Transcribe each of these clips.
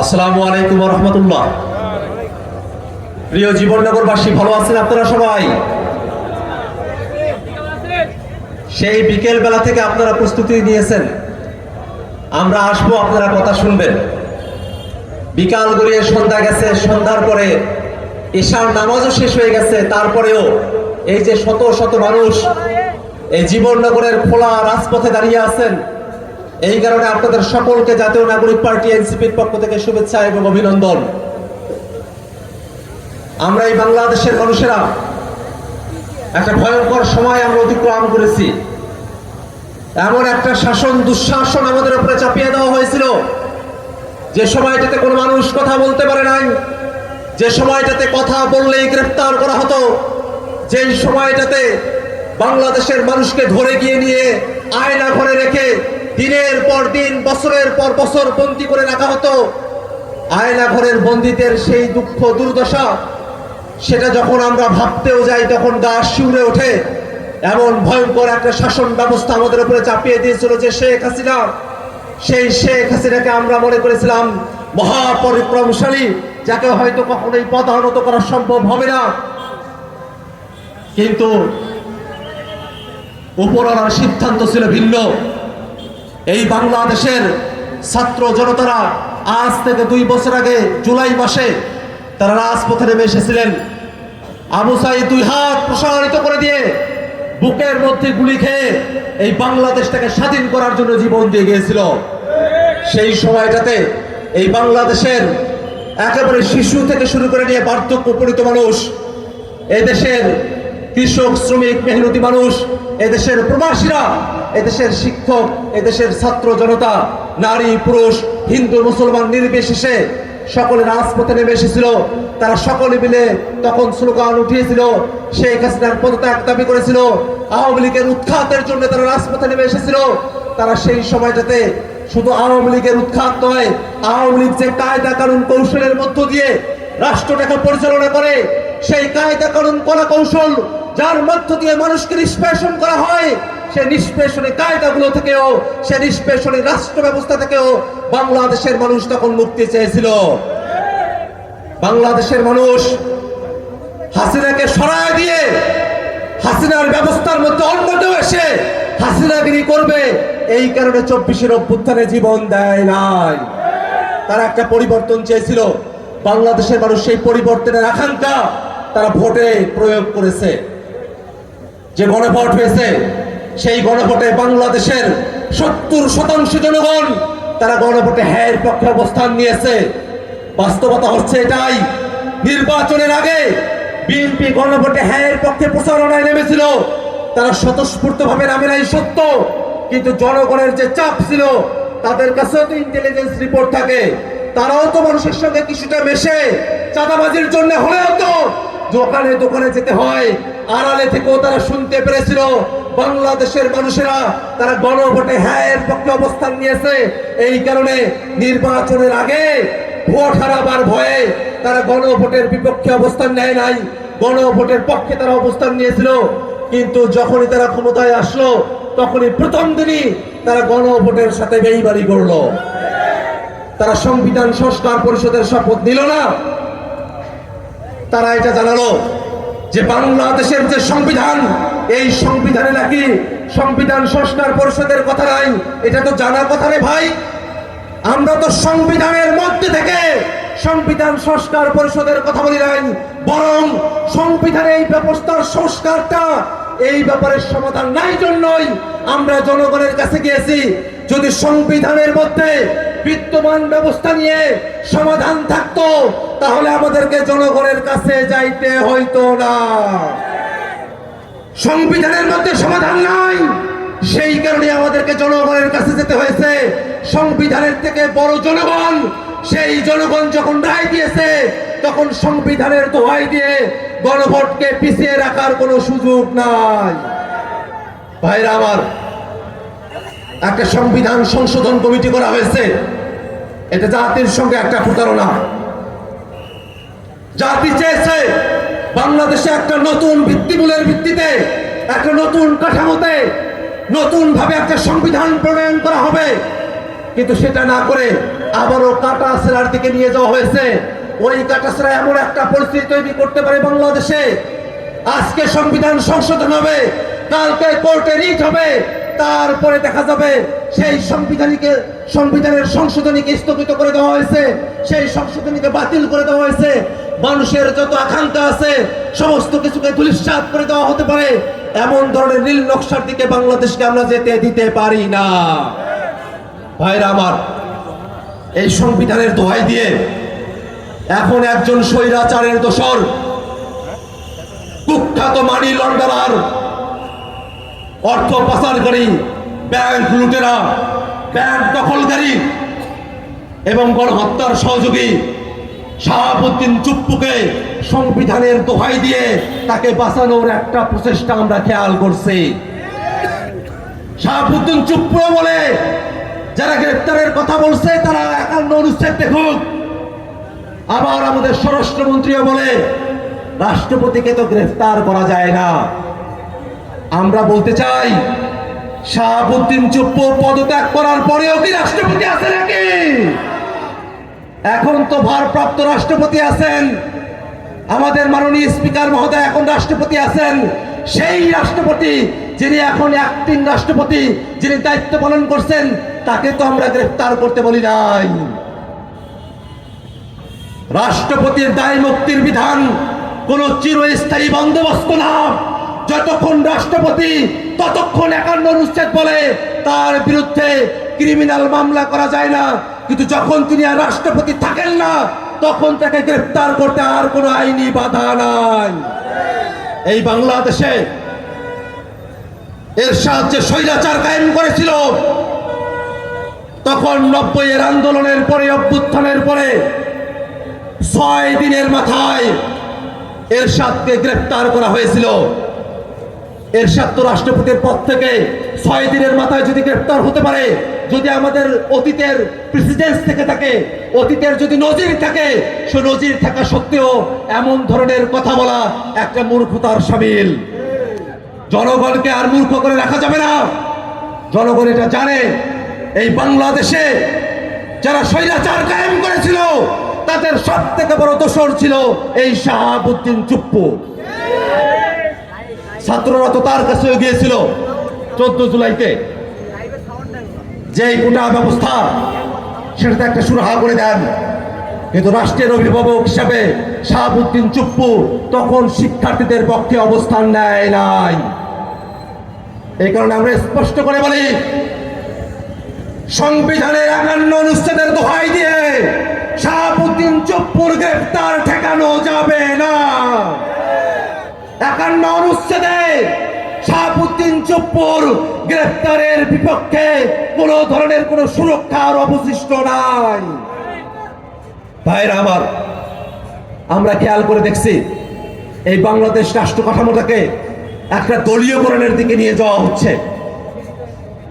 আসসালামু আলাইকুম ওয়া রাহমাতুল্লাহ। প্রিয় জীবননগরবাসী, ভালো আছেন আপনারা সবাই? সেই বিকেল বেলা থেকে আপনারা প্রস্তুতি নিয়েছেন, আমরা আসবো, আপনারা কথা শুনবেন। বিকাল গড়িয়ে সন্ধ্যা গেছে, সন্ধ্যার পরে ঈশার নামাজও শেষ হয়ে গেছে, তারপরেও এই যে শত শত মানুষ এই জীবননগরের খোলা রাজপথে দাঁড়িয়ে আছেন, এই কারণে আপনাদের সকলকে জাতীয় নাগরিক পার্টি এনসিপির পক্ষ থেকে শুভেচ্ছা এবং অভিনন্দন। আমরা এই বাংলাদেশের মানুষেরা একটা ভয়ঙ্কর সময় আমরা অতিক্রম করেছি। এমন একটা শাসন দুঃশাসন আমাদের উপরে চাপিয়ে দেওয়া হয়েছিল, যে সময়টাতে কোনো মানুষ কথা বলতে পারে নাই, যে সময়টাতে কথা বললেই গ্রেফতার করা হতো, যেই সময়টাতে বাংলাদেশের মানুষকে ধরে গিয়ে নিয়ে আয়না ঘরে রেখে দিনের পর দিন, বছরের পর বছর বন্দী করে রাখা হতো। আয়না ঘরের বন্দীদের সেই দুঃখ দুর্দশা, সেটা যখন আমরা ভাবতেও যাই তখন গা শিউরে ওঠে। এমন ভয়ঙ্কর একটা শাসন ব্যবস্থা আমাদের উপরে চাপিয়ে দিয়েছিল যে শেখ হাসিনা, সেই শেখ হাসিনাকে আমরা মনে করেছিলাম মহাপরিক্রমশালী, যাকে হয়তো কখনোই পদানত করা সম্ভব হবে না। কিন্তু উপরওয়ালার সিদ্ধান্ত ছিল ভিন্ন। এই বাংলাদেশের ছাত্র জনতারা আজ থেকে 2 বছর আগে জুলাই মাসে তারা রাজপথে নেমে এসেছিলেন। আবু সাঈদ 2 হাত প্রসারিত করে দিয়ে বুকের মধ্যে গুলি খেয়ে এই বাংলাদেশটাকে স্বাধীন করার জন্য জীবন দিয়ে গিয়েছিল। সেই সময়টাতে এই বাংলাদেশের একেবারে শিশু থেকে শুরু করে নিয়ে বার্ধক্য উপনীত মানুষ, এদেশের কৃষক, শ্রমিক, মেহনতি মানুষ, এদেশের প্রবাসীরা, এদেশের শিক্ষক, এদেশের ছাত্র জনতা, নারী পুরুষ, হিন্দু মুসলমান নির্বিশেষে সকলে রাজপথে নেমে এসেছিল। তারা সকলে মিলে তখন স্লোগান উঠিয়েছিল, শেখ হাসিনার পদত্যাগ দাবি করেছিল, আওয়ামী লীগের উৎখাতের জন্য তারা রাজপথে নেমে এসেছিল। তারা সেই সময়টাতে শুধু আওয়ামী লীগের উৎখাত নয়, আওয়ামী লীগ যে কায়দা কানুন কৌশলের মধ্য দিয়ে রাষ্ট্রটাকে পরিচালনা করে, সেই কায়দা কানুন কলা কৌশল যার মধ্য দিয়ে মানুষকে নিষ্পেষণ করা হয়, সে নিষ্পেষণী কায়দাগুলো থেকেও, সে নিষ্পেষণী রাষ্ট্র ব্যবস্থা থেকেও বাংলাদেশের মানুষ তখন মুক্তি চেয়েছিল। বাংলাদেশের মানুষ হাসিনাকে সরায় দিয়ে হাসিনার ব্যবস্থার মধ্যে অন্য কেউ এসে হাসিনাগিরি করবে, এই কারণে 24-এর অভ্যুত্থানে জীবন দেয় নাই। তারা একটা পরিবর্তন চেয়েছিল। বাংলাদেশের মানুষ সেই পরিবর্তনের আকাঙ্ক্ষা তারা ভোটে প্রয়োগ করেছে। যে গণভোট হয়েছে, সেই গণভোটে বাংলাদেশের 70% জনগণ তারা গণভোটে হ্যাঁর পক্ষে অবস্থান নিয়েছে। বাস্তবতা হচ্ছে এটাই, নির্বাচনের আগে বিএনপি গণভোটে হ্যাঁর পক্ষে প্রচারণায় নেমেছিল, তারা স্বতঃস্ফূর্তভাবে নামে নাই সত্য, কিন্তু জনগণের যে চাপ ছিল, তাদের কাছেও তো ইন্টেলিজেন্স রিপোর্ট থাকে, তারাও তো মানুষের সঙ্গে কিছুটা মেশে চাঁদাবাজির জন্য হলেও তো দোকানে দোকানে যেতে হয়। আড়ালে থেকেও তারা শুনতে পেরেছিল বাংলাদেশের মানুষেরা তারা গণভোটে হ্যাঁর পক্ষে অবস্থান নিয়েছে। এই কারণে নির্বাচনের আগে ভোট হারাবার ভয়ে তারা গণভোটের বিপক্ষে অবস্থান নেয় নাই, গণভোটের পক্ষে তারা অবস্থান নিয়েছিল। কিন্তু যখনই তারা ক্ষমতায় আসলো, তখনই প্রথম দিনই তারা গণভোটের সাথে বেইমানি করলো। তারা সংবিধান সংস্কার পরিষদের শপথ নিল না। তারা এটা জানালো যে বাংলাদেশের যে সংবিধান, এই সংবিধানে নাকি সংবিধান সংস্কার পরিষদের কথা নাই। এটা তো জানা কথা রে ভাই, আমরা তো সংবিধানের মধ্যে থেকে সংবিধান সংস্কার পরিষদের কথা বলি নাই, বরং সংবিধানে এই ব্যবস্থার সংস্কারটা, এই ব্যাপারের সমাধান নাই জন্যই আমরা জনগণের কাছে গিয়েছি। যদি সংবিধানের মধ্যে বিদ্যমান ব্যবস্থা নিয়ে সমাধান থাকতো, তাহলে আমাদেরকে জনগণের কাছে যাইতে হইতো না। সংবিধানের মধ্যে সমাধান নাই, সেই কারণে আমাদেরকে জনগণের কাছে যেতে হয়েছে। সংবিধানের থেকে বড় জনগণ, সেই জনগণ যখন রায় দিয়েছে, তখন সংবিধানের দোহাই দিয়ে গণভোটকে পিছিয়ে রাখার কোনো সুযোগ নাই। ভাইরা আমার, একটা সংবিধান সংশোধন কমিটি করা হয়েছে, এটা জাতির সঙ্গে একটা প্রতারণা। জাতি চেয়েছে বাংলাদেশে একটা নতুন ভিত্তিমূলের ভিত্তিতে, একটা নতুন কাঠামোতে, নতুন ভাবে একটা সংবিধান প্রণয়ন করা হবে। কিন্তু সেটা না করে আবারও কাটাছড়ার দিকে নিয়ে যাওয়া হয়েছে। ওই কাটাছড়া এমন একটা পরিস্থিতি তৈরি করতে পারে বাংলাদেশে, আজকে সংবিধান সংশোধন হবে, কালকে কোর্টে রিট হবে, তারপরে দেখা যাবে সেই সংবিধানের সংশোধনীকে স্থগিত করে দেওয়া হয়েছে, সেই সংশোধনীকে বাতিল করে দেওয়া হয়েছে। মানুষের যত আকাঙ্ক্ষা আছে সমস্ত কিছুকে ধূলিসাৎ করে দেওয়া হতে পারে। এমন ধরনের নীল নকশার দিকে বাংলাদেশকে আমরা যেতে দিতে পারি না। ভাইরা আমার, এই সংবিধানের দোহাই দিয়ে এখন একজন স্বৈরাচারের দোসর, কুখ্যাত মানি লন্ডারার, অর্থ পাচারকারী, ব্যাংক লুটেরা, ব্যাংক দখলকারী এবং গণহত্যার সহযোগী শাহাবুদ্দিন চুপ্পুকে সংবিধানের দোহাই দিয়ে তাকে বাঁচানোর একটা প্রচেষ্টা আমরা খেয়াল করছি। শাহাবুদ্দিন চুপ্পু বলে যারা গ্রেফতারের কথা বলছে তারা 51 অনুচ্ছেদ দেখুক। আবার আমাদের স্বরাষ্ট্রমন্ত্রীও বলে রাষ্ট্রপতিকে তো গ্রেফতার করা যায় না। আমরা বলতে চাই, শাহাবুদ্দিন চুপ্পু পদত্যাগ করার পরেও কি রাষ্ট্রপতি আছে নাকি? এখন তো ভারপ্রাপ্ত রাষ্ট্রপতি আছেন, আমাদের মাননীয় স্পিকার মহোদয় এখন রাষ্ট্রপতি আছেন। সেই রাষ্ট্রপতি যিনি এখন অ্যাক্টিং রাষ্ট্রপতি, যিনি দায়িত্ব পালন করছেন, তাকে তো আমরা গ্রেফতার করতে বলি নাই। রাষ্ট্রপতির দায় মুক্তির বিধান কোন চিরস্থায়ী বন্দোবস্ত না। যতক্ষণ রাষ্ট্রপতি ততক্ষণ 51 অনুচ্ছেদ বলে তার বিরুদ্ধে ক্রিমিনাল মামলা করা যায় না, কিন্তু যখন তিনি আর রাষ্ট্রপতি থাকেন না তখন তাকে গ্রেফতার করতে আর কোনো আইনি বাধা নাই। এই বাংলাদেশে এরশাদ যে স্বৈরাচার কায়েম করেছিল, তখন 90-এর আন্দোলনের পরে, অভ্যুত্থানের পরে 6 দিনের মাথায় এরশাদকে গ্রেফতার করা হয়েছিল। এরশাদ তো রাষ্ট্রপতির পদ থেকে 6 দিনের মাথায় যদি গ্রেফতার হতে পারে, যদি আমাদের অতীতের প্রেসিডেন্স থেকে থাকে, অতীতের যদি নজির থাকে, সে নজির থাকা সত্ত্বেও এমন ধরনের কথা বলা একটা মূর্খতার শামিল। জনগণকে আর মূর্খ করে রাখা যাবে না। জনগণ এটা জানে, এই বাংলাদেশে যারা স্বৈরাচার কায়েম করেছিল তাদের সব থেকে বড় দোসর ছিল এই শাহাবুদ্দিন চুপ্পু। ছাত্ররা তো তার কাছে গিয়েছিল 14 জুলাইতে, যে কোটা ব্যবস্থা সেটাতে একটা সুরাহা করে দেন, কিন্তু রাষ্ট্রের অভিভাবক হিসাবে শাহাবুদ্দিন চুপ্পু তখন শিক্ষার্থীদের পক্ষে অবস্থান নেয় নাই। এই কারণে আমরা স্পষ্ট করে বলি, সংবিধানের 51 অনুচ্ছেদের দোহাই দিয়ে শাহাবুদ্দিন চুপ্পুর গ্রেফতার ঠেকানো যাবে না। 51 অনুচ্ছেদে শাহাবুদ্দিন চুপ্পুর গ্রেফতারের বিপক্ষে কোন ধরনের কোন সুরক্ষার অবশিষ্ট নাই। ভাইরা আমার, আমরা খেয়াল করে দেখছি এই বাংলাদেশ রাষ্ট্র কাঠামোটাকে একটা দলীয়করণের দিকে নিয়ে যাওয়া হচ্ছে।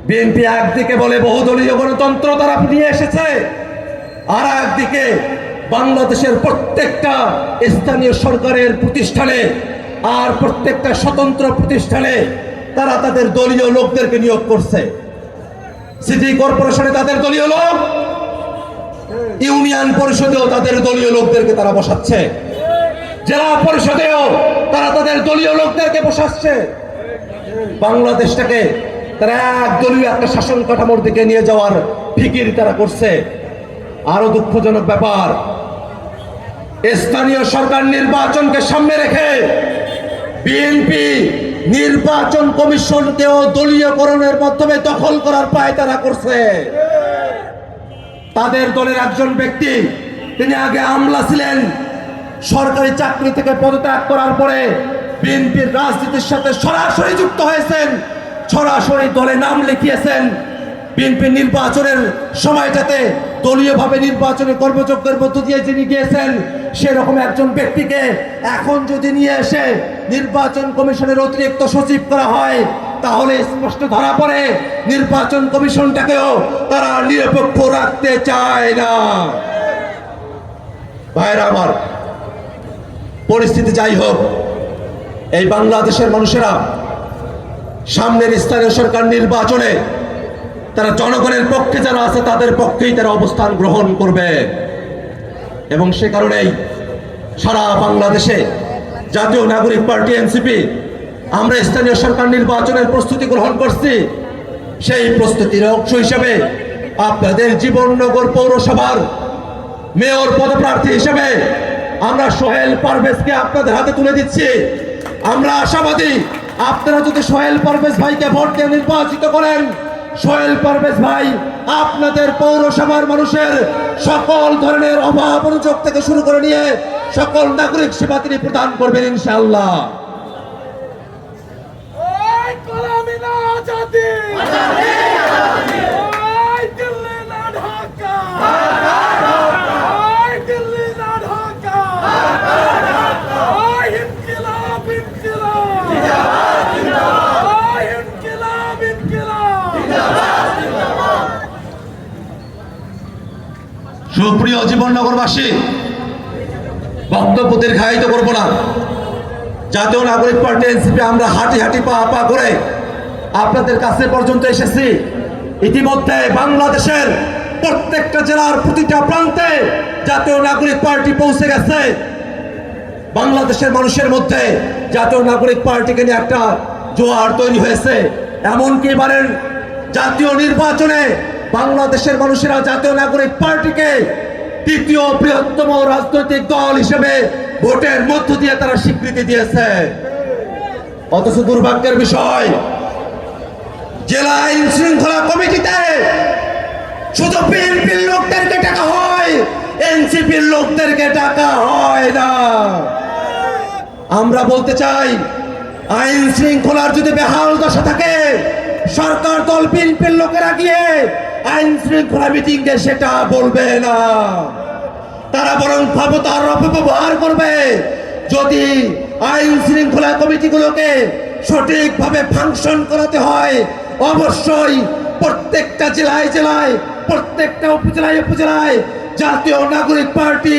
বিএনপি একদিকে বলে বহুদলীয় গণতন্ত্র তারা নিয়ে এসেছে, আর একদিকে বাংলাদেশের প্রত্যেকটা স্থানীয় সরকারের প্রতিষ্ঠানে আর প্রত্যেকটা স্বতন্ত্র প্রতিষ্ঠানে তারা তাদের দলীয় লোকদেরকে নিয়োগ করছে। সিটি কর্পোরেশনে তাদের দলীয় লোক, ইউনিয়ন পরিষদেও তাদের দলীয় লোকদেরকে তারা বসাচ্ছে, জেলা পরিষদেও তারা তাদের দলীয় লোকদেরকে বসাচ্ছে। বাংলাদেশটাকে তারা একদলীয় একটা শাসন কাঠামোর দিকে নিয়ে যাওয়ার ফিকির তারা করছে। আরো দুঃখজনক ব্যাপার, স্থানীয় সরকার নির্বাচনকে সামনে রেখে বিএনপি নির্বাচন কমিশনকেও দলীয়করণের মাধ্যমে দখল করার পায়তারা করছে। তাদের দলের একজন ব্যক্তি, তিনি আগে আমলা ছিলেন, সরকারি চাকরি থেকে পদত্যাগ করার পরে বিএনপির রাজনীতির সাথে সরাসরি যুক্ত হয়েছেন, সরাসরি দলে নাম লিখিয়েছেন। বিএনপি নির্বাচনের সময়টাতে দলীয়ভাবে নির্বাচনের কর্মযজ্ঞের মধ্য দিয়ে যিনি গিয়েছেন, সেরকম একজন ব্যক্তিকে এখন যদি নিয়ে এসে নির্বাচন কমিশনের অতিরিক্ত সচিব করা হয়, তাহলে স্পষ্ট ধরা পড়ে নির্বাচন কমিশনটাকেও তারা নিরপেক্ষ রাখতে চায় না। ভাইরা আমার, পরিস্থিতি যাই হোক, এই বাংলাদেশের মানুষেরা সামনের স্থানীয় সরকার নির্বাচনে তারা জনগণের পক্ষে যারা আছে তাদের পক্ষেই তারা অবস্থান গ্রহণ করবে। এবং সে কারণেই সারা বাংলাদেশে জাতীয় নাগরিক পার্টি এনসিপি আমরা স্থানীয় সরকার নির্বাচনের প্রস্তুতি গ্রহণ করছি। সেই প্রস্তুতির অংশ হিসেবে আপনাদের জীবননগর পৌরসভার মেয়র পদপ্রার্থী হিসেবে আমরা সোহেল পারভেজকে আপনাদের হাতে তুলে দিচ্ছি। আমরা আশাবাদী আপনারা যদি সোহেল পারভেজ ভাইকে ভোট দিয়ে নির্বাচিত করেন, সোহেল পারভেজ ভাই আপনাদের পৌরসভার মানুষের সকল ধরনের অভাব অভিযোগ থেকে শুরু করে নিয়ে সকল নাগরিক সেবা তিনি প্রদান করবেন ইনশাআল্লাহ। সুপ্রিয় জীবননগরবাসী, বক্তব্য দীর্ঘায়িত করব না। জাতীয় নাগরিক পার্টি এনসিপি আমরা হাঁটি হাঁটি পা পা করে আপনাদের কাছে পর্যন্ত এসেছি। ইতিমধ্যে বাংলাদেশের প্রত্যেকটা জেলার প্রতিটা প্রান্তে জাতীয় নাগরিক পার্টি পৌঁছে গেছে। বাংলাদেশের মানুষের মধ্যে জাতীয় নাগরিক পার্টিকে নিয়ে একটা জোয়ার তৈরি হয়েছে। এমনকি এবারের জাতীয় নির্বাচনে বাংলাদেশের মানুষেরা জাতীয় নাগরিক পার্টিকে তৃতীয় বৃহত্তম রাজনৈতিক দল হিসেবে ভোটের মধ্য দিয়ে তারা স্বীকৃতি দিয়েছে। অথচ দুর্ভাগ্যের বিষয়, জেলা আইন শৃঙ্খলা কমিটিতে শুধু বিএনপির লোকদেরকে টাকা হয়, এনসিপির লোকদেরকে টাকা হয় না। আমরা বলতে চাই, আইন শৃঙ্খলার যদি বেহাল দশা থাকে, সরকার দল বিএনপির লোকেরা গিয়ে আইন শৃঙ্খলা মিটিংয়ে সেটা বলবে না। তারা বরং ক্ষমতার অপব্যবহার করবে। যদি আইন শৃঙ্খলা কমিটিগুলোকে সঠিকভাবে ফাংশন করাতে হয়, অবশ্যই প্রত্যেকটা জেলায় জেলায়, প্রত্যেকটা উপজেলায় উপজেলায় জাতীয় নাগরিক পার্টি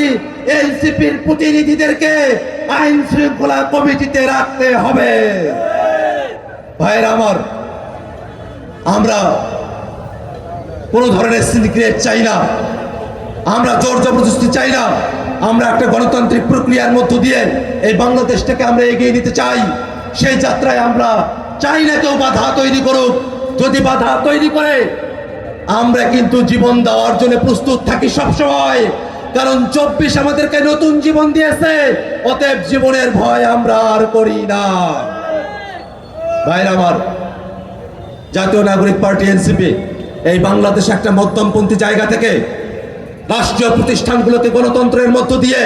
এনসিপির প্রতিনিধিদেরকে আইন শৃঙ্খলা কমিটিতে রাখতে হবে। ভাইয়েরা আমার, আমরা কোনো ধরনের সিন্ডিকেট চাই না, আমরা জোর জবরদস্তি চাই না। আমরা একটা গণতান্ত্রিক প্রক্রিয়ার মধ্য দিয়ে এই বাংলাদেশটাকে আমরা এগিয়ে নিতে চাই। সেই যাত্রায় আমরা চাই না কেউ বাধা তৈরি করুক। যদি বাধা তৈরি করে, আমরা কিন্তু জীবন দেওয়ার জন্য প্রস্তুত থাকি সবসময়। কারণ 24 আমাদেরকে নতুন জীবন দিয়েছে, অতএব জীবনের ভয় আমরা আর করি না। ভাইরা আমার, জাতীয় নাগরিক পার্টি এনসিপি এই বাংলাদেশে একটা মধ্যমপন্থী জায়গা থেকে রাষ্ট্রীয় প্রতিষ্ঠানগুলোকে গণতন্ত্রের মধ্য দিয়ে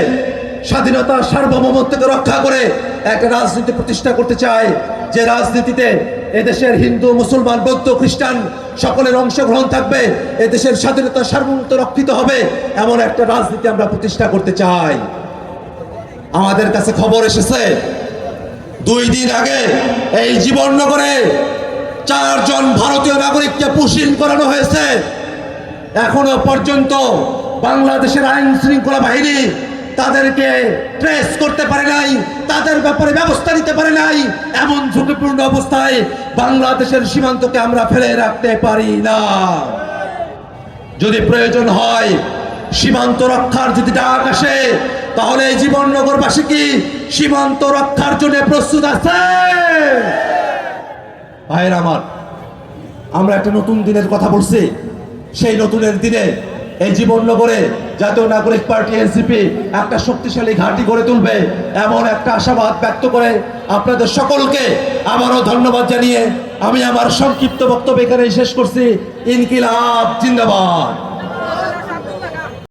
স্বাধীনতা সার্বভৌমত্বকে রক্ষা করে একটা রাজনীতি প্রতিষ্ঠা করতে চায়, যে রাজনীতিতে এদেশের হিন্দু, মুসলমান, বৌদ্ধ, খ্রিস্টান সকলের অংশগ্রহণ থাকবে, এদেশের স্বাধীনতা সার্বভৌমত্ব রক্ষিত হবে, এমন একটা রাজনীতি আমরা প্রতিষ্ঠা করতে চাই। আমাদের কাছে খবর এসেছে 2 দিন আগে এই জীবননগরে 4 জন ভারতীয় নাগরিককে পুশিং করানো হয়েছে। এখনো পর্যন্ত বাংলাদেশের আইন শৃঙ্খলা বাহিনী তাদেরকে ট্রেস করতে পারে নাই, তাদের ব্যাপারে ব্যবস্থা নিতে পারে নাই। এমন ঝুঁকিপূর্ণ অবস্থায় বাংলাদেশের সীমান্তকে আমরা ফেলে রাখতে পারি না। যদি প্রয়োজন হয়, সীমান্ত রক্ষার যদি ডাক আসে, তাহলে এই জীবননগরবাসী কি সীমান্ত রক্ষার জন্য প্রস্তুত আছে? ভাইয়ের আমার, আমরা একটা নতুন দিনের কথা বলছি। সেই নতুনের দিনে এই জীবননগরে জাতীয় নাগরিক পার্টি এনসিপি একটা শক্তিশালী ঘাঁটি গড়ে তুলবে, এমন একটা আশাবাদ ব্যক্ত করে আপনাদের সকলকে আবারও ধন্যবাদ জানিয়ে আমি আমার সংক্ষিপ্ত বক্তব্য এখানেই শেষ করছি। ইনকিলাব জিন্দাবাদ।